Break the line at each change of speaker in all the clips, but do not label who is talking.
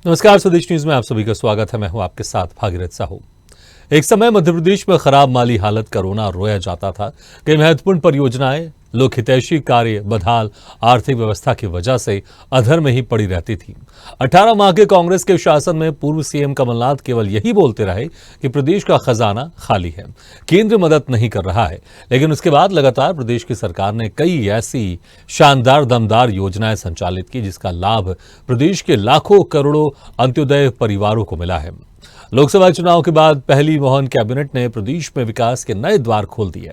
नमस्कार, स्वदेश न्यूज में आप सभी का स्वागत है। मैं हूं आपके साथ भागीरथ साहू। एक समय मध्य प्रदेश में खराब माली हालत का रोना रोया जाता था। कई महत्वपूर्ण परियोजनाएं लोक हितैषी कार्य बदहाल आर्थिक व्यवस्था की वजह से अधर में ही पड़ी रहती थी। 18 माह के कांग्रेस के शासन में पूर्व सीएम कमलनाथ केवल यही बोलते रहे कि प्रदेश का खजाना खाली है, केंद्र मदद नहीं कर रहा है। लेकिन उसके बाद लगातार प्रदेश की सरकार ने कई ऐसी शानदार दमदार योजनाएं संचालित की जिसका लाभ प्रदेश के लाखों करोड़ों अंत्योदय परिवारों को मिला है। लोकसभा चुनाव के बाद पहली मोहन कैबिनेट ने प्रदेश में विकास के नए द्वार खोल दिए।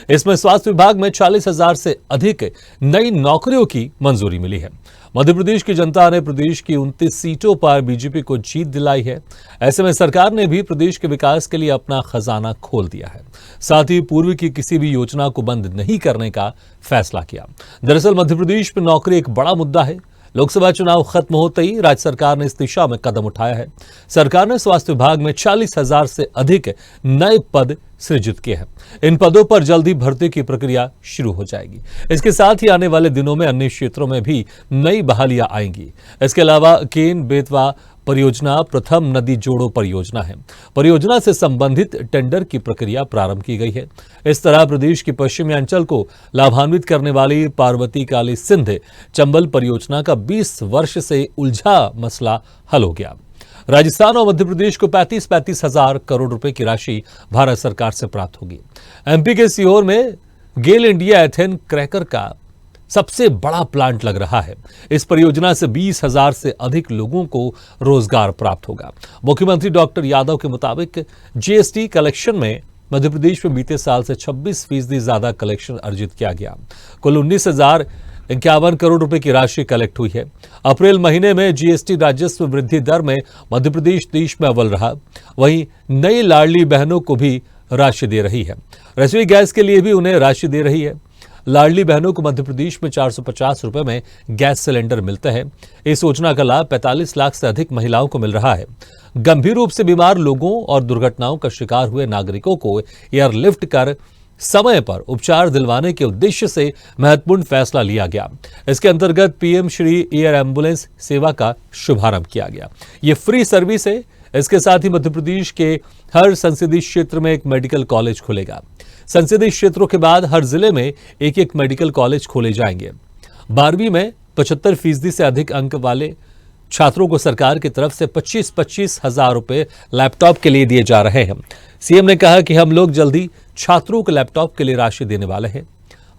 इसमें स्वास्थ्य विभाग में 40,000 से अधिक नई नौकरियों की मंजूरी मिली है। मध्य प्रदेश की जनता ने प्रदेश की 29 सीटों पर बीजेपी को जीत दिलाई है। ऐसे में सरकार ने भी प्रदेश के विकास के लिए अपना खजाना खोल दिया है। साथ ही पूर्व की किसी भी योजना को बंद नहीं करने का फैसला किया। दरअसल मध्य प्रदेश में नौकरी एक बड़ा मुद्दा है। लोकसभा चुनाव खत्म होते ही राज्य सरकार ने इस दिशा में कदम उठाया है। सरकार ने स्वास्थ्य विभाग में 40,000 से अधिक नए पद सृजित किए हैं। इन पदों पर जल्दी भर्ती की प्रक्रिया शुरू हो जाएगी। इसके साथ ही आने वाले दिनों में अन्य क्षेत्रों में भी नई बहालियां आएंगी। इसके अलावा केन बेतवा परियोजना प्रथम नदी जोड़ो परियोजना है। परियोजना से संबंधित टेंडर की प्रक्रिया प्रारंभ की गई है। इस तरह प्रदेश के पश्चिमी अंचल को लाभान्वित करने वाली पार्वती काली सिंध चंबल परियोजना का 20 वर्ष से उलझा मसला हल हो गया। राजस्थान और मध्य प्रदेश को 35 हजार करोड़ रुपए की राशि भारत सरकार से प्राप्त होगी। एमपी के सीहोर में गेल इंडिया एथेन क्रैकर का सबसे बड़ा प्लांट लग रहा है। इस परियोजना से 20,000 से अधिक लोगों को रोजगार प्राप्त होगा। मुख्यमंत्री डॉक्टर यादव के मुताबिक जीएसटी कलेक्शन में मध्य प्रदेश में बीते साल से 26% ज्यादा कलेक्शन अर्जित किया गया। कुल 19,051 करोड़ रुपए की राशि कलेक्ट हुई है। अप्रैल महीने में जीएसटी राजस्व वृद्धि दर में मध्य प्रदेश देश में अव्वल रहा। वहीं नई लाडली बहनों को भी राशि दे रही है। रसोई गैस के लिए भी उन्हें राशि दे रही है। लाडली बहनों को मध्य प्रदेश में 450 रुपए में गैस सिलेंडर मिलते हैं। इस योजना का लाभ 45 लाख से अधिक महिलाओं को मिल रहा है। गंभीर रूप से बीमार लोगों और दुर्घटनाओं का शिकार हुए नागरिकों को एयरलिफ्ट कर समय पर उपचार दिलवाने के उद्देश्य से महत्वपूर्ण फैसला लिया गया। इसके अंतर्गत पीएम श्री एयर एम्बुलेंस सेवा का शुभारंभ किया गया। ये फ्री सर्विस है। इसके साथ ही मध्य प्रदेश के हर संसदीय क्षेत्र में एक मेडिकल कॉलेज खुलेगा। संसदीय क्षेत्रों के बाद हर जिले में एक एक मेडिकल कॉलेज खोले जाएंगे। 12वीं में 75% से अधिक अंक वाले छात्रों को सरकार की तरफ से 25-25 हजार रुपए लैपटॉप के लिए दिए जा रहे हैं। सीएम ने कहा कि हम लोग जल्दी छात्रों को लैपटॉप के लिए राशि देने वाले हैं।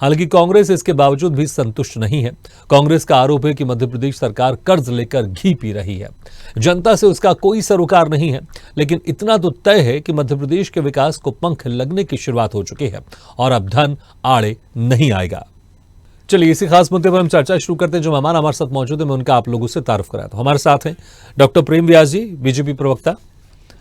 हालांकि कांग्रेस इसके बावजूद भी संतुष्ट नहीं है। कांग्रेस का आरोप है कि मध्य प्रदेश सरकार कर्ज लेकर घी पी रही है। जनता से उसका कोई सरोकार नहीं है। लेकिन इतना तो तय है कि मध्य प्रदेश के विकास को पंख लगने की शुरुआत हो चुकी है और अब धन आड़े नहीं आएगा। चलिए इसी खास मुद्दे पर हम चर्चा शुरू करते हैं। जो मेहमान हमारे साथ मौजूद है मैं उनका आप लोगों से तारुफ कराया। तो हमारे साथ हैं डॉक्टर प्रेम व्यास जी, बीजेपी प्रवक्ता,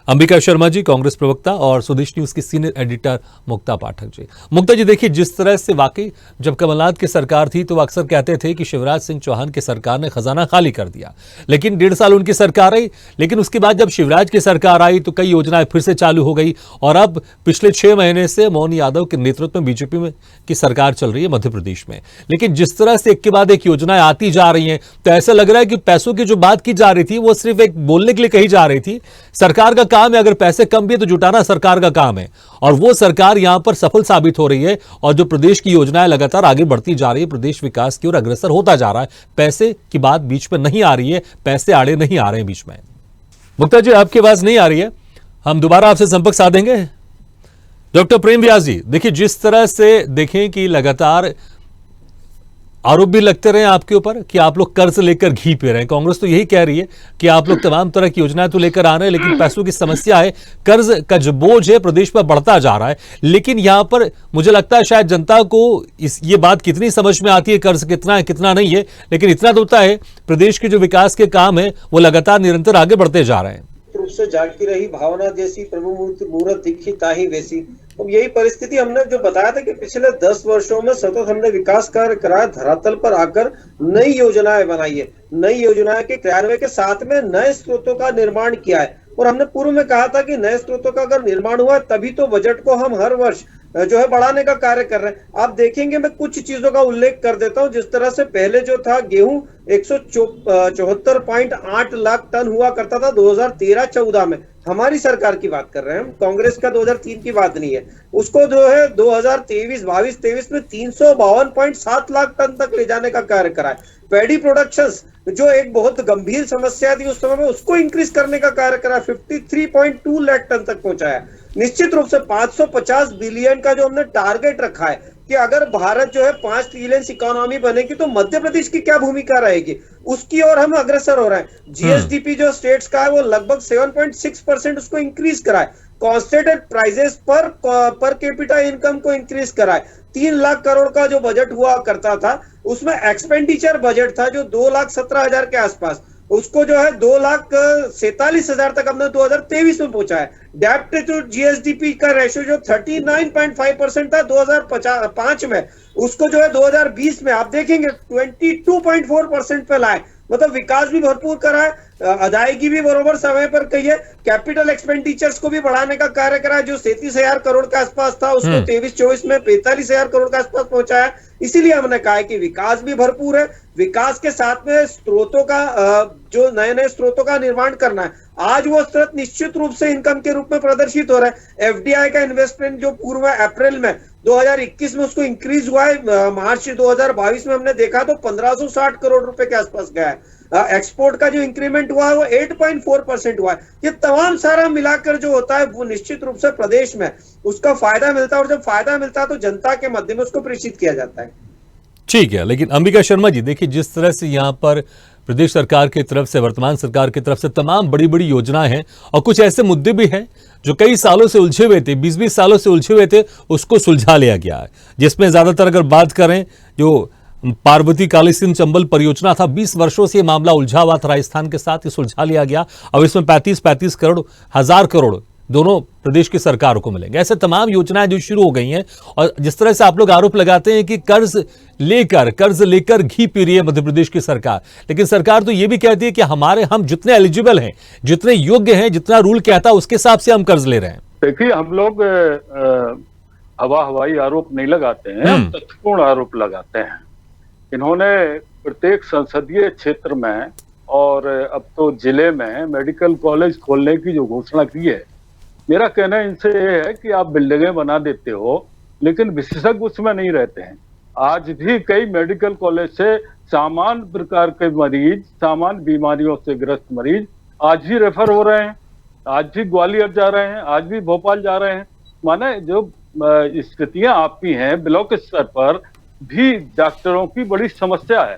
अंबिका शर्मा जी, कांग्रेस प्रवक्ता, और स्वदेश न्यूज की सीनियर एडिटर मुक्ता पाठक जी। मुक्ता जी, देखिए जिस तरह से वाकई जब कमलनाथ की सरकार थी तो अक्सर कहते थे कि शिवराज सिंह चौहान की सरकार ने खजाना खाली कर दिया, लेकिन 1.5 साल उनकी सरकार आई। लेकिन उसके बाद जब शिवराज की सरकार आई तो कई योजनाएं फिर से चालू हो गई और अब पिछले 6 महीने से मोहन यादव के नेतृत्व में बीजेपी में की सरकार चल रही है मध्य प्रदेश में। लेकिन जिस तरह से एक के बाद एक योजनाएं आती जा रही हैं तो ऐसा लग रहा है कि पैसों की जो बात की जा रही थी वो सिर्फ एक बोलने के लिए कही जा रही थी। सरकार का काम है, अगर पैसे कम भी है तो जुटाना सरकार का काम है, और वो सरकार यहां पर सफल साबित हो रही है। और जो प्रदेश की योजनाएं लगातार आगे बढ़ती जा रही है, प्रदेश विकास की ओर अग्रसर होता जा रहा है। पैसे की बात बीच में नहीं आ रही है, पैसे आड़े नहीं आ रहे हैं बीच में। मुक्ता जी, आपकी आवाज नहीं आ रही है, हम दोबारा आपसे संपर्क साधेंगे। डॉक्टर प्रेम व्यास जी, देखिए जिस तरह से देखें कि लगातार आरोप भी लगते रहे आपके ऊपर कि आप लोग कर्ज लेकर घी पी रहे हैं। कांग्रेस तो यही कह रही है कि आप लोग तमाम तरह की योजनाएं तो लेकर आ रहे हैं, लेकिन पैसों की समस्या है, कर्ज का जो बोझ है प्रदेश पर बढ़ता जा रहा है। लेकिन यहां पर मुझे लगता है शायद जनता को ये बात कितनी समझ में आती है, कर्ज कितना है कितना नहीं है, लेकिन इतना तो होता है प्रदेश के जो विकास के काम है वो लगातार निरंतर आगे बढ़ते जा रहे हैं।
रूप से जागती रही भावना जैसी प्रभु मूर्त दिखी ताही वैसी। अब यही परिस्थिति हमने जो बताया था कि पिछले 10 वर्षों में सतत हमने विकास कार्य कराया, धरातल पर आकर नई योजनाएं बनाई है, नई योजनाएं के क्रियान्वयन के साथ में नए स्रोतों का निर्माण किया है। और हमने पूर्व में कहा था कि नए स्रोतों का अगर निर्माण हुआ तभी तो बजट को हम हर वर्ष जो है बढ़ाने का कार्य कर रहे हैं। आप देखेंगे, मैं कुछ चीजों का उल्लेख कर देता हूं। जिस तरह से पहले जो था गेहूं 174.8 लाख टन हुआ करता था 2013-14 में, हमारी सरकार की बात कर रहे हैं हम, कांग्रेस का 2003 की बात नहीं है। उसको जो है 2022-23 में 352.7 लाख टन तक ले जाने का कार्य करा है। पैडी प्रोडक्शंस जो एक बहुत गंभीर समस्या थी उस समय में, उसको इंक्रीज करने का कार्य करा, 53.2 लाख टन तक पहुंचाया। निश्चित रूप से 550 बिलियन का जो हमने टारगेट रखा है कि अगर भारत जो है 5 ट्रिलियन इकोनॉमी बनेगी तो मध्य प्रदेश की क्या भूमिका रहेगी, उसकी ओर हम अग्रसर हो रहे हैं। जीएसडीपी जो स्टेट्स का है वो लगभग 7.6% उसको इंक्रीज करा है। कॉन्स्टेंटेड प्राइजेस पर कैपिटा इनकम को इंक्रीज करा है। 3 लाख करोड़ का जो बजट हुआ करता था उसमें एक्सपेंडिचर बजट था जो 2,17,000 के आसपास, उसको जो है 2,47,000 तक हमने 2023 में पहुंचा है। डेब्ट टू जीएसडीपी का रेशियो जो 39.5% था 2005 में, उसको जो है 2020 में आप देखेंगे 22.4% पे लाए। मतलब विकास भी भरपूर करा है, अदायगी भी बरोबर समय पर कही है, कैपिटल एक्सपेंडिचर्स को भी बढ़ाने का कार्य करा है। जो 37,000 करोड़ के आसपास था उसको 23-24 में 45,000 करोड़ के आसपास पहुंचाया। इसीलिए हमने कहा है कि विकास भी भरपूर है, विकास के साथ में स्रोतों का जो नए नए स्रोतों का निर्माण करना है। आज वो स्रोत निश्चित रूप से इनकम के रूप में प्रदर्शित हो रहा है। एफडीआई का इन्वेस्टमेंट जो पूर्व अप्रैल में 2021 में उसको इंक्रीज हुआ है, मार्च 2022 में हमने देखा तो 1560 करोड़ रुपए के आसपास गया है। एक्सपोर्ट का जो इंक्रीमेंट हुआ है वो 8.4% हुआ है। ये तमाम सारा मिलाकर जो होता है वो निश्चित रूप से प्रदेश में उसका फायदा मिलता है, और जब फायदा मिलता है तो जनता के मध्य में उसको प्रेषित किया जाता है।
ठीक है, लेकिन अंबिका शर्मा जी देखिए, जिस तरह से यहाँ पर प्रदेश सरकार की तरफ से, वर्तमान सरकार की तरफ से तमाम बड़ी बड़ी योजनाएं हैं और कुछ ऐसे मुद्दे भी हैं जो कई सालों से उलझे हुए थे, 20-20 सालों से उलझे हुए थे, उसको सुलझा लिया गया है। जिसमें ज्यादातर अगर बात करें जो पार्वती कालीसिंध चंबल परियोजना था, 20 वर्षों से यह मामला उलझा हुआ था राजस्थान के साथ, ये सुलझा लिया गया। अब इसमें 35-35 करोड़, 1,000 करोड़ दोनों प्रदेश की सरकार को मिलेंगे। ऐसे तमाम योजनाएं जो शुरू हो गई हैं, और जिस तरह से आप लोग आरोप लगाते हैं कि कर्ज लेकर घी पी रही है मध्य प्रदेश की सरकार, लेकिन सरकार तो यह भी कहती है कि हम जितने एलिजिबल हैं, जितने योग्य हैं, जितना रूल कहता है उसके हिसाब से हम कर्ज ले रहे हैं।
देखिए, हम लोग हवाई आरोप नहीं लगाते हैं, हम तथ्यपूर्ण आरोप लगाते हैं। इन्होंने प्रत्येक संसदीय क्षेत्र में और अब तो जिले में मेडिकल कॉलेज खोलने की जो घोषणा की है, मेरा कहना इनसे ये है कि आप बिल्डिंगें बना देते हो लेकिन विशेषज्ञ उसमें नहीं रहते हैं। आज भी कई मेडिकल कॉलेज से सामान्य प्रकार के मरीज, सामान्य बीमारियों से ग्रस्त मरीज आज भी रेफर हो रहे हैं, आज भी ग्वालियर जा रहे हैं, आज भी भोपाल जा रहे हैं। माने जो स्थितियां आपकी हैं, ब्लॉक स्तर पर भी डॉक्टरों की बड़ी समस्या है।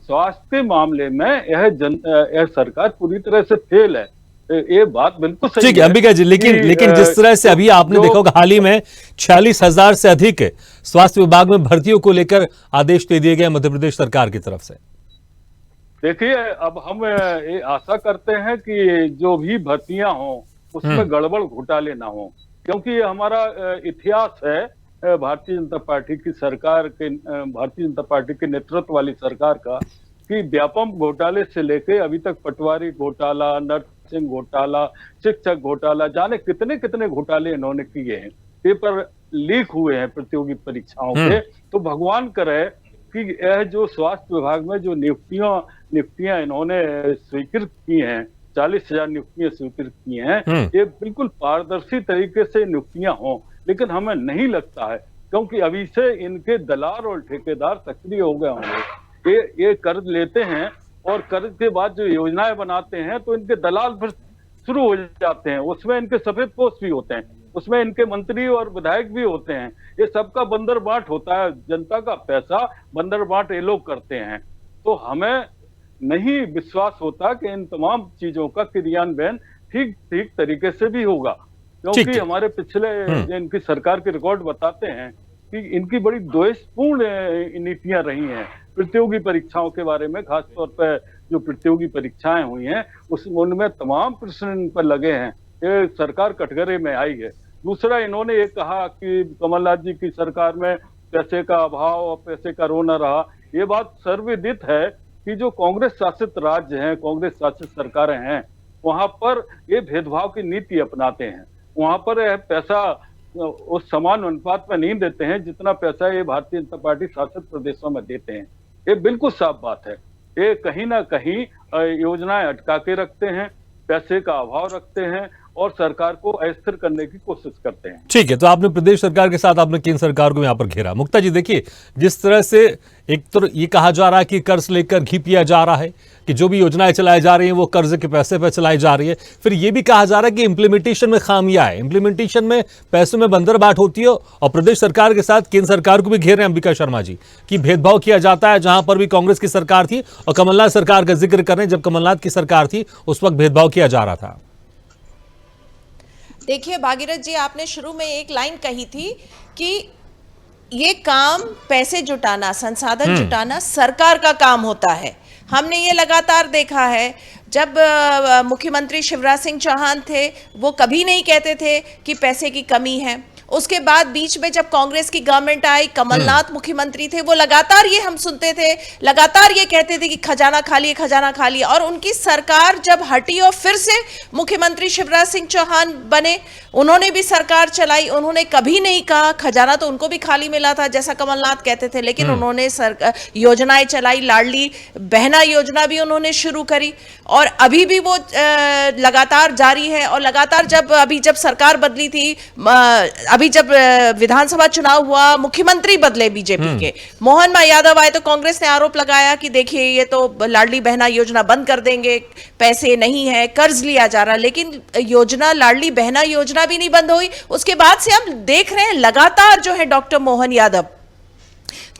स्वास्थ्य के मामले में यह सरकार पूरी तरह से फेल है। ये बात बिल्कुल सही है।
ठीक है अंबिका जी, लेकिन जिस तरह से अभी आपने देखा होगा, हाल ही में 46,000 से अधिक स्वास्थ्य विभाग में भर्तियों को लेकर आदेश दे दिए गए मध्य प्रदेश सरकार की तरफ से।
देखिए, अब हम ये आशा करते हैं कि जो भी भर्तियां हों उसमें गड़बड़ घोटाले ना हो, क्योंकि ये हमारा इतिहास है भारतीय जनता पार्टी की सरकार के, भारतीय जनता पार्टी के नेतृत्व वाली सरकार का, कि व्यापम घोटाले से लेके अभी तक पटवारी घोटाला, नर्सिंग घोटाला, शिक्षक घोटाला, जाने कितने कितने घोटाले इन्होंने किए हैं। पेपर लीक हुए हैं प्रतियोगी परीक्षाओं के। तो भगवान करे कि यह जो स्वास्थ्य विभाग में जो नियुक्तियां इन्होंने स्वीकृत की हैं, 40,000 नियुक्तियां स्वीकृत की हैं, ये बिल्कुल पारदर्शी तरीके से नियुक्तियां हों। लेकिन हमें नहीं लगता है, क्योंकि अभी से इनके दलाल और ठेकेदार सक्रिय हो गए होंगे। ये कर्ज लेते हैं और कर्ज के बाद जो योजनाएं बनाते हैं तो इनके दलाल फिर शुरू हो जाते हैं, उसमें इनके सफेद पोष भी होते हैं, उसमें इनके मंत्री और विधायक भी होते हैं। ये सबका बंदर बांट होता है, जनता का पैसा बंदर बांट ये लोग करते हैं। तो हमें नहीं विश्वास होता कि इन तमाम चीजों का क्रियान्वयन ठीक तरीके से भी होगा, क्योंकि हमारे पिछले इनकी सरकार के रिकॉर्ड बताते हैं कि इनकी बड़ी द्वेषपूर्ण नीतियां रही हैं प्रतियोगी परीक्षाओं के बारे में। खासतौर पर जो प्रतियोगी परीक्षाएं हुई हैं उनमें तमाम प्रश्न इन पर लगे हैं। ये सरकार कटघरे में आई है। दूसरा, इन्होंने ये कहा कि कमलनाथ जी की सरकार में पैसे का अभाव और पैसे का रोना रहा। ये बात सर्वविदित है कि जो कांग्रेस शासित राज्य हैं, कांग्रेस शासित सरकारें हैं, वहां पर ये भेदभाव की नीति अपनाते हैं। वहां पर पैसा उस समान अनुपात में नहीं देते हैं जितना पैसा ये भारतीय जनता पार्टी शासित प्रदेशों में देते हैं। ये बिल्कुल साफ बात है। ये कहीं ना कहीं योजनाएं अटका के रखते हैं, पैसे का अभाव रखते हैं और सरकार को अस्थिर करने की कोशिश करते हैं।
ठीक है, तो आपने प्रदेश सरकार के साथ आपने केंद्र सरकार को यहां पर घेरा। मुक्ता जी देखिए, जिस तरह से एक तो ये कहा जा रहा है कि कर्ज लेकर घी पिया जा रहा है, कि जो भी योजनाएं चलाई जा रही हैं वो कर्ज के पैसे पर चलाई जा रही है। फिर ये भी कहा जा रहा है कि इंप्लीमेंटेशन में खामियां है, इंप्लीमेंटेशन में पैसों में बंदरबाट होती है। और प्रदेश सरकार के साथ केंद्र सरकार को भी घेर रहे हैं अंबिका शर्मा जी कि भेदभाव किया जाता है। जहां पर भी कांग्रेस की सरकार थी और कमलनाथ सरकार का जिक्र कर रहे हैं, जब कमलनाथ की सरकार थी उस वक्त भेदभाव किया जा रहा था।
देखिए भागीरथ जी, आपने शुरू में एक लाइन कही थी कि ये काम पैसे जुटाना, संसाधन जुटाना सरकार का काम होता है। हमने ये लगातार देखा है। जब मुख्यमंत्री शिवराज सिंह चौहान थे वो कभी नहीं कहते थे कि पैसे की कमी है। उसके बाद बीच में जब कांग्रेस की गवर्नमेंट आई, कमलनाथ मुख्यमंत्री थे, वो लगातार ये हम सुनते थे, लगातार ये कहते थे कि खजाना खाली है, खजाना खाली है। और उनकी सरकार जब हटी और फिर से मुख्यमंत्री शिवराज सिंह चौहान बने, उन्होंने भी सरकार चलाई, उन्होंने कभी नहीं कहा खजाना तो उनको भी खाली मिला था जैसा कमलनाथ कहते थे, लेकिन उन्होंने योजनाएं चलाई। लाडली बहना योजना भी उन्होंने शुरू करी और अभी भी वो लगातार जारी है। और लगातार जब सरकार बदली थी, अभी जब विधानसभा चुनाव हुआ, मुख्यमंत्री बदले बीजेपी के, मोहन यादव आए तो कांग्रेस ने आरोप लगाया कि देखिए ये तो लाडली बहना योजना बंद कर देंगे, पैसे नहीं है, कर्ज लिया जा रहा। लेकिन योजना लाडली बहना योजना भी नहीं बंद हुई। उसके बाद से हम देख रहे हैं लगातार जो है डॉक्टर मोहन यादव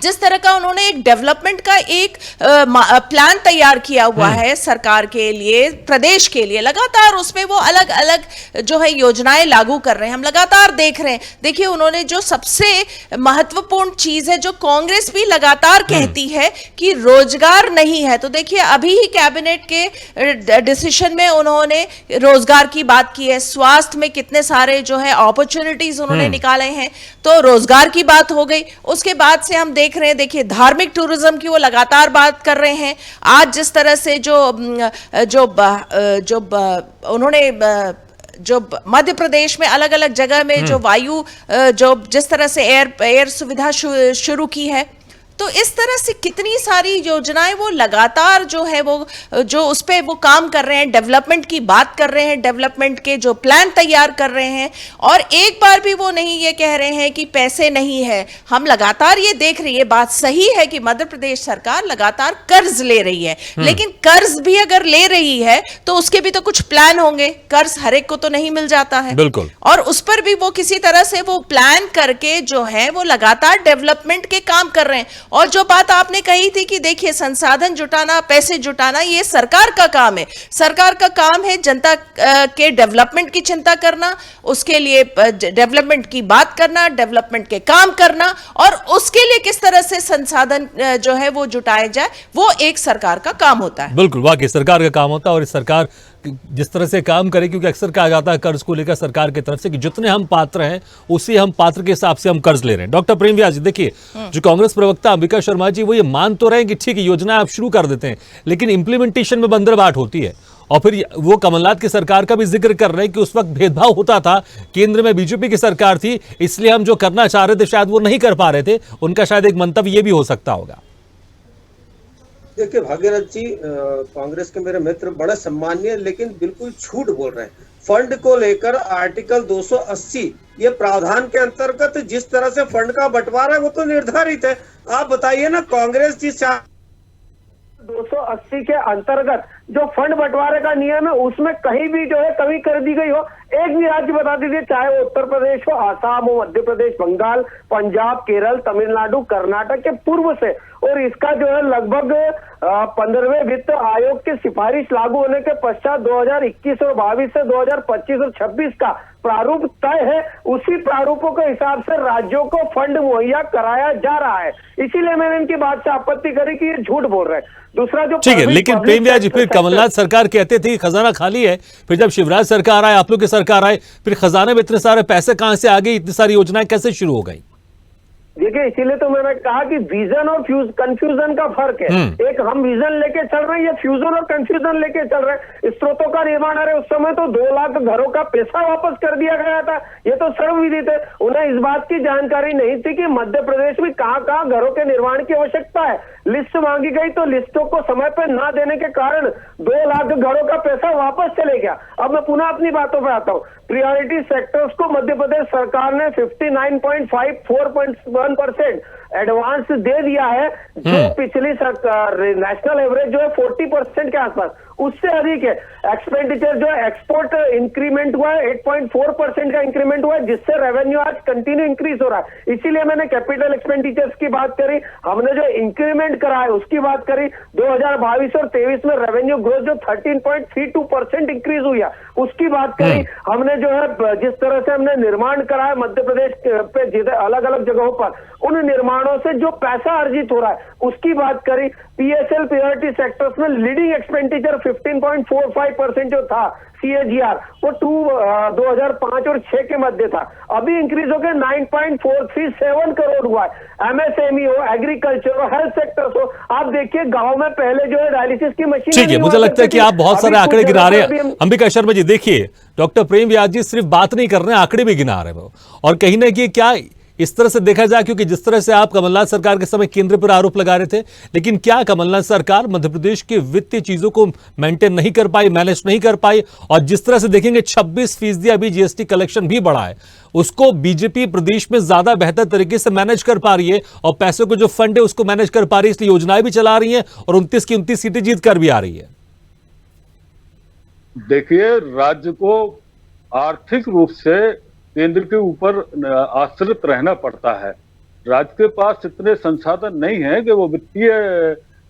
जिस तरह का उन्होंने एक डेवलपमेंट का एक प्लान तैयार किया हुआ है सरकार के लिए, प्रदेश के लिए, लगातार उसमें वो अलग अलग जो है योजनाएं लागू कर रहे हैं। हम लगातार देख रहे हैं। देखिए, उन्होंने जो सबसे महत्वपूर्ण चीज है जो कांग्रेस भी लगातार कहती है कि रोजगार नहीं है, तो देखिए अभी ही कैबिनेट के डिसीजन में उन्होंने रोजगार की बात की है। स्वास्थ्य में कितने सारे जो है अपॉर्चुनिटीज उन्होंने निकाले हैं, तो रोजगार की बात हो गई। उसके बाद से हम देख रहे हैं, देखिए धार्मिक टूरिज्म की वो लगातार बात कर रहे हैं। आज जिस तरह से उन्होंने जो मध्य प्रदेश में अलग अलग जगह में जो वायु जिस तरह से एयर सुविधा शुरू की है, तो इस तरह से कितनी सारी योजनाएं वो लगातार जो है जो उस पे वो काम कर रहे हैं, डेवलपमेंट की बात कर रहे हैं, डेवलपमेंट के जो प्लान तैयार कर रहे हैं। और एक बार भी वो नहीं ये कह रहे हैं कि पैसे नहीं है। हम लगातार ये देख रही है, बात सही है कि मध्य प्रदेश सरकार लगातार कर्ज ले रही है, लेकिन कर्ज भी अगर ले रही है तो उसके भी तो कुछ प्लान होंगे। कर्ज हर एक को तो नहीं मिल जाता है,
बिल्कुल।
और उस पर भी वो किसी तरह से वो प्लान करके जो है वो लगातार डेवलपमेंट के काम कर रहे हैं। और जो बात आपने कही थी कि देखिए संसाधन जुटाना, पैसे जुटाना, ये सरकार का काम है। सरकार का काम है जनता के डेवलपमेंट की चिंता करना, उसके लिए डेवलपमेंट की बात करना, डेवलपमेंट के काम करना, और उसके लिए किस तरह से संसाधन जो है वो जुटाए जाए, वो एक सरकार का काम होता है।
बिल्कुल, वाकई सरकार का काम होता है। और इस सरकार जिस तरह से काम करे, क्योंकि अक्सर कहा जाता है कर्ज को लेकर सरकार की तरफ से कि जितने हम पात्र हैं उसी हम पात्र के हिसाब से हम कर्ज ले रहे हैं। डॉक्टर प्रेम व्यास जी, देखिए जो कांग्रेस प्रवक्ता अंबिका शर्मा जी वो ये मान तो रहे हैं कि ठीक है योजना आप शुरू कर देते हैं, लेकिन इंप्लीमेंटेशन में बंदरबाट होती है। और फिर वो कमलनाथ की सरकार का भी जिक्र कर रहे हैं कि उस वक्त भेदभाव होता था, केंद्र में बीजेपी की सरकार थी, इसलिए हम जो करना चाह रहे थे शायद वो नहीं कर पा रहे थे। उनका शायद एक मंतव्य ये भी हो सकता होगा।
देखिए भागीरथ जी, कांग्रेस के मेरे मित्र बड़े सम्मानीय लेकिन बिल्कुल झूठ बोल रहे हैं। फंड को लेकर आर्टिकल 280 ये प्रावधान के अंतर्गत जिस तरह से फंड का बंटवारा है वो तो निर्धारित है। आप बताइए ना, कांग्रेस जिस 280 के अंतर्गत जो फंड बंटवारे का नियम है उसमें कहीं भी जो है कमी कर दी गई हो। एक भी राज्य बता दीजिए, चाहे वो उत्तर प्रदेश हो, आसाम हो, मध्य प्रदेश, बंगाल, पंजाब, केरल, तमिलनाडु, कर्नाटक के पूर्व से। और इसका जो है लगभग 15वें वित्त आयोग की सिफारिश लागू होने के पश्चात 2021 और 22 से 2025 और 26 का प्रारूप तय है। उसी प्रारूपों के हिसाब से राज्यों को फंड मुहैया कराया जा रहा है। इसीलिए मैंने इनकी बात से आपत्ति करी कि ये झूठ बोल रहे हैं। दूसरा जो
ठीक है, लेकिन प्रेम व्यास जी, फिर कमलनाथ सरकार कहते थे खजाना खाली है, फिर जब शिवराज सरकार आए, आप लोग की सरकार आए, फिर खजाने में इतने सारे पैसे कहां से आ गए, इतनी सारी योजनाएं कैसे शुरू हो गई?
देखिए इसीलिए तो मैंने कहा कि विजन और कंफ्यूजन का फर्क है। एक हम विजन लेके चल रहे हैं, ये फ्यूजन और कंफ्यूजन लेके चल रहे हैं। स्रोतों का निर्माण, अरे उस समय तो 2 लाख घरों का पैसा वापस कर दिया गया था, ये तो सर्वविदित है। उन्हें इस बात की जानकारी नहीं थी कि मध्य प्रदेश में कहां कहां घरों के निर्माण की आवश्यकता है। लिस्ट मांगी गई तो लिस्टों को समय पर ना देने के कारण 2 लाख घरों का पैसा वापस चले गया। अब मैं पुनः अपनी बातों पर आता हूं। प्रायोरिटी सेक्टर्स को मध्य प्रदेश सरकार ने 59.54% एडवांस दे दिया है, जो पिछली सरकार नेशनल एवरेज जो है 40% के आसपास, उससे अधिक है। एक्सपेंडिचर जो है एक्सपोर्ट इंक्रीमेंट हुआ है, 8.4% का इंक्रीमेंट हुआ है, जिससे रेवेन्यू आज कंटिन्यू इंक्रीज हो रहा है। इसीलिए मैंने कैपिटल एक्सपेंडिचर्स की बात करी, हमने जो इंक्रीमेंट करा है उसकी बात करी। 2022 और 23 में रेवेन्यू ग्रोथ जो 13.32% इंक्रीज हुई है उसकी बात करी। हमने जो है जिस तरह से हमने निर्माण करा है मध्य प्रदेश पे अलग अलग जगहों पर, उन निर्माणों से जो पैसा अर्जित हो रहा है उसकी बात करी। पीएसएल प्रायोरिटी सेक्टर्स में लीडिंग एक्सपेंडिचर 15.45% जो था CAGR, वो 2005 और 6 के मध्य था, अभी इंक्रीज होकर 9.437 करोड़ हुआ है। MSME हो, एग्रीकल्चर हो, हेल्थ सेक्टर्स हो, आप देखिए गांव में पहले जो है डायलिसिस की मशीन,
ठीक है, मुझे लगता है कि आप बहुत सारे आंकड़े गिना रहे हैं। अंबिका शर्मा जी, देखिए डॉक्टर प्रेम व्यास जी सिर्फ बात नहीं कर रहे हैं, आंकड़े भी गिना रहे हैं। और कहीं ना कहीं क्या इस तरह से देखा जाए, क्योंकि जिस तरह से आप कमलनाथ सरकार के समय केंद्र पर आरोप लगा रहे थे, लेकिन क्या कमलनाथ सरकार मध्य प्रदेश के वित्तीय चीजों को मेंटेन नहीं कर पाई, मैनेज नहीं कर पाई? और जिस तरह से देखेंगे 26% अभी जीएसटी कलेक्शन भी बढ़ा है, उसको बीजेपी प्रदेश में ज्यादा बेहतर तरीके से मैनेज कर पा रही है और पैसों को जो फंड है उसको मैनेज कर पा रही है, इसलिए योजनाएं भी चला रही है और 29 की 29 सीटें जीत कर भी आ रही है।
देखिए, राज्य को आर्थिक रूप से केंद्र के ऊपर आश्रित रहना पड़ता है। राज्य के पास इतने संसाधन नहीं है कि वो वित्तीय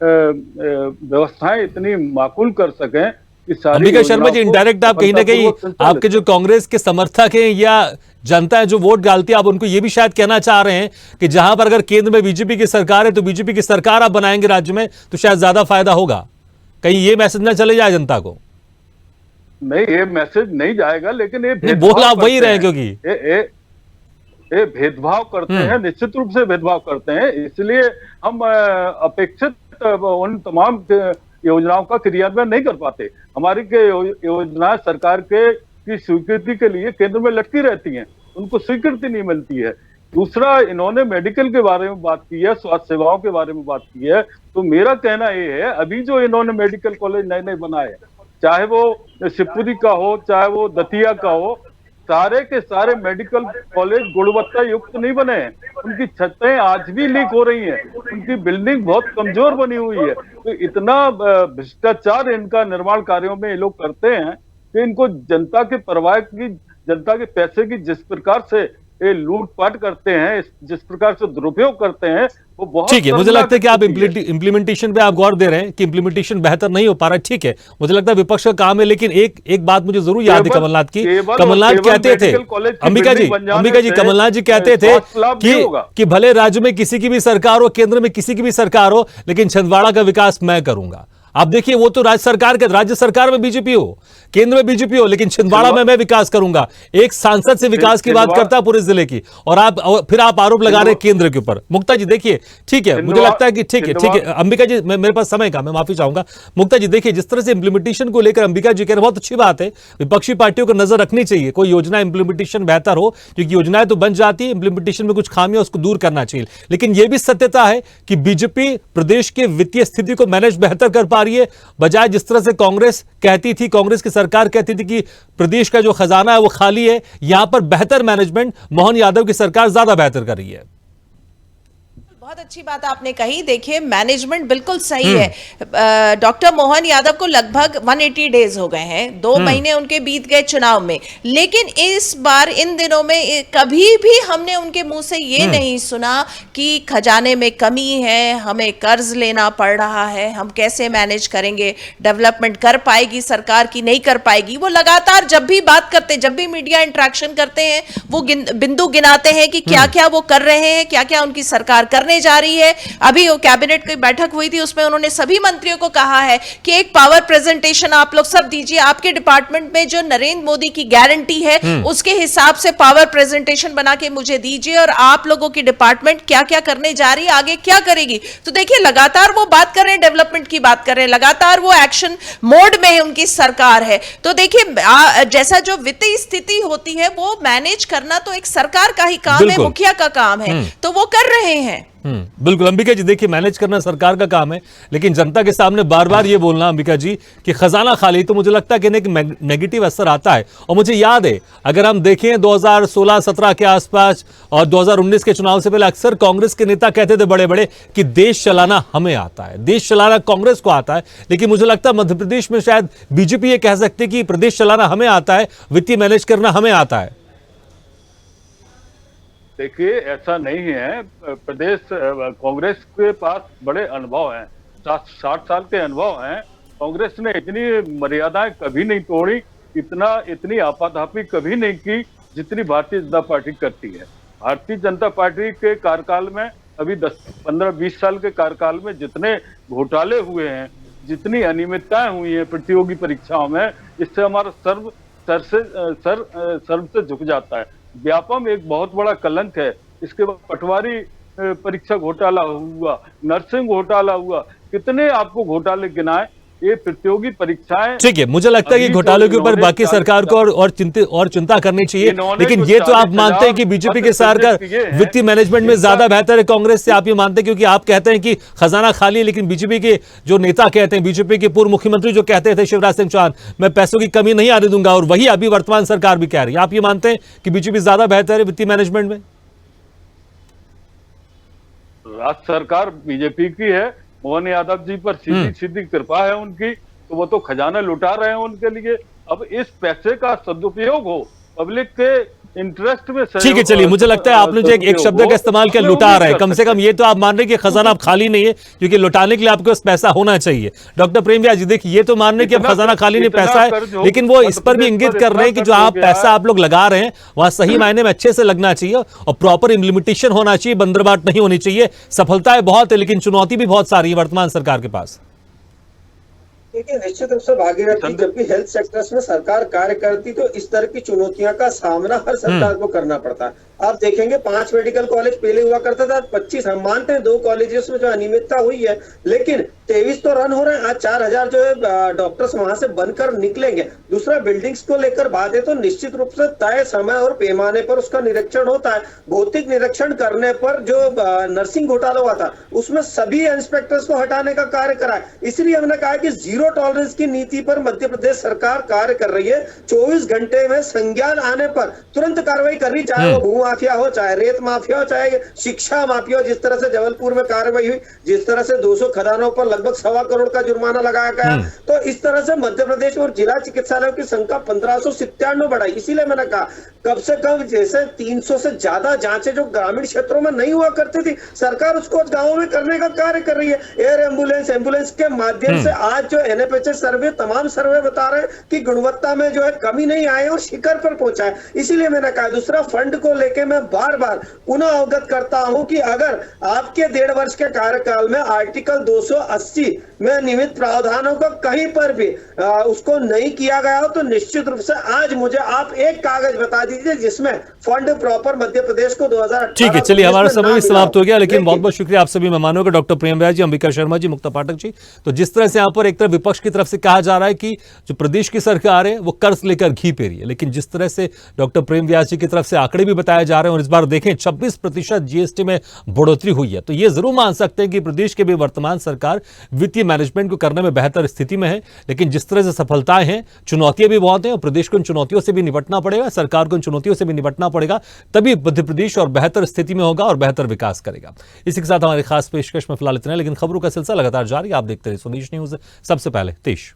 व्यवस्थाएं इतनी माकूल कर सकें कि सारी।
अंबिका शर्मा जी, इनडायरेक्ट आप कहीं ना कहीं आपके जो कांग्रेस के समर्थक हैं या जनता है जो वोट डालती है, आप उनको ये भी शायद कहना चाह रहे हैं कि जहां पर अगर केंद्र में बीजेपी की सरकार है तो बीजेपी की सरकार आप बनाएंगे राज्य में तो शायद ज्यादा फायदा होगा। कहीं ये मैसेज ना चले जाए जनता को?
नहीं, ये मैसेज नहीं जाएगा, लेकिन ये
बोल आप वही रहे, क्योंकि
ये भेदभाव करते हैं, निश्चित रूप से भेदभाव करते हैं। इसलिए हम अपेक्षित उन तमाम योजनाओं का क्रियान्वयन नहीं कर पाते। हमारी योजनाएं सरकार की स्वीकृति के लिए केंद्र में लटकी रहती हैं, उनको स्वीकृति नहीं मिलती है। दूसरा, इन्होंने मेडिकल के बारे में बात की है, स्वास्थ्य सेवाओं के बारे में बात की है, तो मेरा कहना ये है, अभी जो इन्होंने मेडिकल कॉलेज नए नए बनाए, चाहे वो शिवपुरी का हो, चाहे वो दतिया का हो, सारे के सारे मेडिकल कॉलेज गुणवत्ता युक्त नहीं बने हैं। उनकी छतें आज भी लीक हो रही हैं, उनकी बिल्डिंग बहुत कमजोर बनी हुई है। तो इतना भ्रष्टाचार इनका निर्माण कार्यों में ये लोग करते हैं कि इनको जनता के परवाह की, जनता के पैसे की जिस प्रकार से ये लूटपाट करते हैं, जिस प्रकार से दुरुपयोग करते हैं, वो बहुत।
ठीक है, मुझे लगता है कि आप इंप्लीमेंटेशन पे आप गौर दे रहे हैं कि इंप्लीमेंटेशन बेहतर नहीं हो पा रहा है। ठीक है, मुझे लगता है विपक्ष का काम है, लेकिन एक बात मुझे जरूर याद है कमलनाथ की। कमलनाथ कहते थे, अंबिका जी कमलनाथ जी कहते थे कि भले राज्य में किसी की भी सरकार हो, केंद्र में किसी की भी सरकार हो, लेकिन छिंदवाड़ा का विकास मैं करूंगा। आप देखिए, वो तो राज्य सरकार में बीजेपी हो, केंद्र में बीजेपी हो, लेकिन छिंदवाड़ा में मैं विकास करूंगा। एक सांसद से विकास की बात करता है पूरे जिले की, और फिर आप आरोप लगा रहे हैं केंद्र के ऊपर। मुक्ता जी देखिए, ठीक है, मुझे लगता है कि ठीक है अंबिका जी, मेरे पास समय का, मैं माफी चाहूंगा। मुक्ता जी देखिए, जिस तरह से इंप्लीमेंटेशन को लेकर अंबिका जी कह रहे हैं, बहुत अच्छी बात है, विपक्षी पार्टियों को नजर रखनी चाहिए। कोई योजना इंप्लीमेंटेशन बेहतर हो, क्योंकि योजनाएं तो बन जाती है, इंप्लीमेंटेशन में कुछ खामियां उसको दूर करना चाहिए। लेकिन यह भी सत्यता है कि बीजेपी प्रदेश के वित्तीय स्थिति को मैनेज बेहतर कर पा रही है, बजाय जिस तरह से कांग्रेस कहती थी, कांग्रेस की सरकार कहती थी कि प्रदेश का जो खजाना है वो खाली है। यहां पर बेहतर मैनेजमेंट मोहन यादव की सरकार ज्यादा बेहतर कर रही है।
बहुत अच्छी बात आपने कही। देखिए, मैनेजमेंट बिल्कुल सही है। डॉक्टर मोहन यादव को लगभग 180 डेज हो गए हैं, 2 महीने उनके बीत गए चुनाव में, लेकिन इस बार इन दिनों में कभी भी हमने उनके मुंह से ये नहीं सुना कि खजाने में कमी है, हमें कर्ज लेना पड़ रहा है, हम कैसे मैनेज करेंगे, डेवलपमेंट कर पाएगी सरकार की नहीं कर पाएगी। वो लगातार जब भी बात करते, जब भी मीडिया इंटरेक्शन करते हैं, वो बिंदु गिनाते हैं कि क्या क्या वो कर रहे हैं, क्या क्या उनकी सरकार करने करने जा रही है। अभी वो कैबिनेट की बैठक हुई थी, उसमें उन्होंने सभी मंत्रियों को कहा है कि एक पावर प्रेजेंटेशन आप लोग सब दीजिए, आपके डिपार्टमेंट में जो नरेंद्र मोदी की गारंटी है उसके हिसाब से पावर प्रेजेंटेशन बना के मुझे दीजिए, और आप लोगों की डिपार्टमेंट क्या क्या करने जा रही है, आगे क्या करेगी। तो देखिए लगातार वो बात कर रहे हैं, डेवलपमेंट की बात कर रहे हैं, लगातार वो एक्शन मोड में है उनकी सरकार है। तो देखिए जैसा जो वित्तीय स्थिति होती है वो मैनेज करना तो एक सरकार का ही काम है, मुखिया का काम है, तो वो कर रहे हैं।
बिल्कुल अंबिका जी, देखिए मैनेज करना सरकार का काम है, लेकिन जनता के सामने बार बार ये बोलना अंबिका जी कि खजाना खाली, तो मुझे लगता है कि एक नेगेटिव असर आता है। और मुझे याद है, अगर हम देखें 2016-17 के आसपास और 2019 के चुनाव से पहले अक्सर कांग्रेस के नेता कहते थे बड़े बड़े कि देश चलाना हमें आता है, देश चलाना कांग्रेस को आता है। लेकिन मुझे लगता है मध्य प्रदेश में शायद बीजेपी ये कह सकती है कि प्रदेश चलाना हमें आता है, वित्तीय मैनेज करना हमें आता है।
देखिए ऐसा नहीं है, प्रदेश कांग्रेस के पास बड़े अनुभव हैं, 60 साल के अनुभव हैं। कांग्रेस ने इतनी मर्यादाएं कभी नहीं तोड़ी, इतनी आपाधापी कभी नहीं की जितनी भारतीय जनता पार्टी करती है। भारतीय जनता पार्टी के कार्यकाल में अभी 10-15-20 साल के कार्यकाल में जितने घोटाले हुए हैं, जितनी अनियमितताएं हुई हैं प्रतियोगी परीक्षाओं में, इससे हमारा सर्व से झुक जाता है। व्यापम एक बहुत बड़ा कलंक है। इसके बाद पटवारी परीक्षा घोटाला हुआ, नर्सिंग घोटाला हुआ, कितने आपको घोटाले गिनाए। ये प्रतियोगी परीक्षाएं,
ठीक है, मुझे लगता है कि घोटालों के ऊपर बाकी सरकार को और चिंता करनी चाहिए। लेकिन ये तो आप मानते हैं कि बीजेपी के सरकार वित्तीय मैनेजमेंट में ज्यादा बेहतर है कांग्रेस से, आप ये मानते हैं? क्योंकि आप कहते हैं कि खजाना खाली है, लेकिन बीजेपी के जो नेता कहते हैं, बीजेपी के पूर्व मुख्यमंत्री जो कहते थे शिवराज सिंह चौहान, मैं पैसों की कमी नहीं आने दूंगा, और वही अभी वर्तमान सरकार भी कह रही है। आप ये मानते हैं कि बीजेपी ज्यादा बेहतर है वित्तीय मैनेजमेंट में?
राज्य सरकार बीजेपी की है, मोहन यादव जी पर सीधी कृपा है उनकी, तो वो तो खजाना लुटा रहे हैं उनके लिए। अब इस पैसे का सदुपयोग हो, पब्लिक के इंटरेस्ट में।
ठीक है, चलिए, मुझे लगता है आपने जो एक शब्द का इस्तेमाल किया, लुटा रहा है, कम से कम ये तो आप मान रहे हैं कि खजाना अब खाली नहीं है, क्योंकि लुटाने के लिए आपके पास पैसा होना चाहिए। डॉक्टर प्रेम व्यास जी, देखिए ये तो मान रहे हैं कि अब खजाना खाली नहीं, पैसा है, लेकिन वो इस पर भी इंगित कर रहे हैं कि जो आप पैसा आप लोग लगा रहे हैं वहां सही मायने में अच्छे से लगना चाहिए और प्रॉपर इम्प्लीमेंटेशन होना चाहिए, बंदरबाट नहीं होनी चाहिए। सफलताएं बहुत है, लेकिन चुनौती भी बहुत सारी है वर्तमान सरकार के पास।
देखिए निश्चित रूप से भागीरथी, जब भी हेल्थ सेक्टर्स में सरकार कार्य करती तो इस तरह की चुनौतियों का सामना हर सरकार को करना पड़ता है। आप देखेंगे 5 मेडिकल कॉलेज पहले हुआ करता था, 25 हम मानते हैं 2 कॉलेजेस में जो अनियमितता हुई है, लेकिन 23 तो रन हो रहे हैं। आज 4000 जो है डॉक्टर्स वहां से बनकर निकलेंगे। दूसरा, बिल्डिंग्स को लेकर बात है तो निश्चित रूप से तय समय और पैमाने पर उसका निरीक्षण होता है। भौतिक निरीक्षण करने पर जो नर्सिंग घोटाला हुआ था उसमें सभी इंस्पेक्टर्स को हटाने का कार्य करा है। इसलिए हमने कहा कि जीरो टॉलरेंस की नीति पर मध्य प्रदेश सरकार कार्य कर रही है। 24 घंटे में संज्ञान आने पर तुरंत कार्रवाई कर रही, चाहे वो भू माफिया हो, चाहे रेत माफिया हो, चाहे शिक्षा माफिया हो। जिस तरह से जबलपुर में कार्रवाई हुई, जिस तरह से 200 खदानों पर लगभग 1.25 करोड़ का जुर्माना लगाया गया, तो इस तरह से मध्य प्रदेश और जिला चिकित्सालयों की संख्या 1597 बढ़ाई। इसीलिए मैंने कहा कम से कम जैसे 300 से ज्यादा जांचें जो ग्रामीण क्षेत्रों में नहीं हुआ करती थी, सरकार उसको गांवों में करने का कार्य कर रही है। एयर एम्बुलेंस के माध्यम से आज जो एनएफएचएस सर्वे, तमाम सर्वे बता रहे हैं कि गुणवत्ता में जो है कमी नहीं आई और शिखर पर पहुंचा है। इसीलिए मैंने कहा, दूसरा फंड को लेकर मैं बार बार पुनः अवगत करता हूं कि अगर आपके 1.5 वर्ष के कार्यकाल में आर्टिकल 280 में नियमित प्रावधानों को कहीं पर भी उसको नहीं किया गया हो, तो निश्चित रूप से आज मुझे आप एक कागज बता दीजिए जिसमें फंड प्रॉपर मध्य प्रदेश को 2018।
ठीक है, चलिए हमारा समय भी समाप्त हो गया, लेकिन बहुत बहुत शुक्रिया आप सभी मेहमानों का, डॉक्टर प्रेम व्यास जी, अंबिका शर्मा जी, मुक्ता पाठक जी। तो जिस तरह से यहाँ पर एक तरफ विपक्ष की तरफ से कहा जा रहा है कि जो प्रदेश की सरकार है वो कर्ज लेकर घी पे रही है, लेकिन जिस तरह से डॉक्टर प्रेम व्यास जी की तरफ से आंकड़े भी बताए जा रहे हैं और इस बार देखें 26% जीएसटी में बढ़ोतरी हुई है, तो ये जरूर मान सकते हैं कि प्रदेश के भी वर्तमान सरकार वित्तीय मैनेजमेंट को करने में बेहतर स्थिति में है। लेकिन जिस तरह से सफलताएं हैं, चुनौतियां भी बहुत हैं और प्रदेश को इन चुनौतियों से भी निपटना पड़ेगा, सरकार को इन चुनौतियों से भी निपटना पड़ेगा, तभी मध्य प्रदेश और बेहतर स्थिति में होगा और बेहतर विकास करेगा। इसी के साथ हमारी खास पेशकश में फिलहाल इतना, लेकिन खबरों का सिलसिला लगातार जारी। आप देखते रहिए स्वदेश न्यूज, सबसे पहले देश।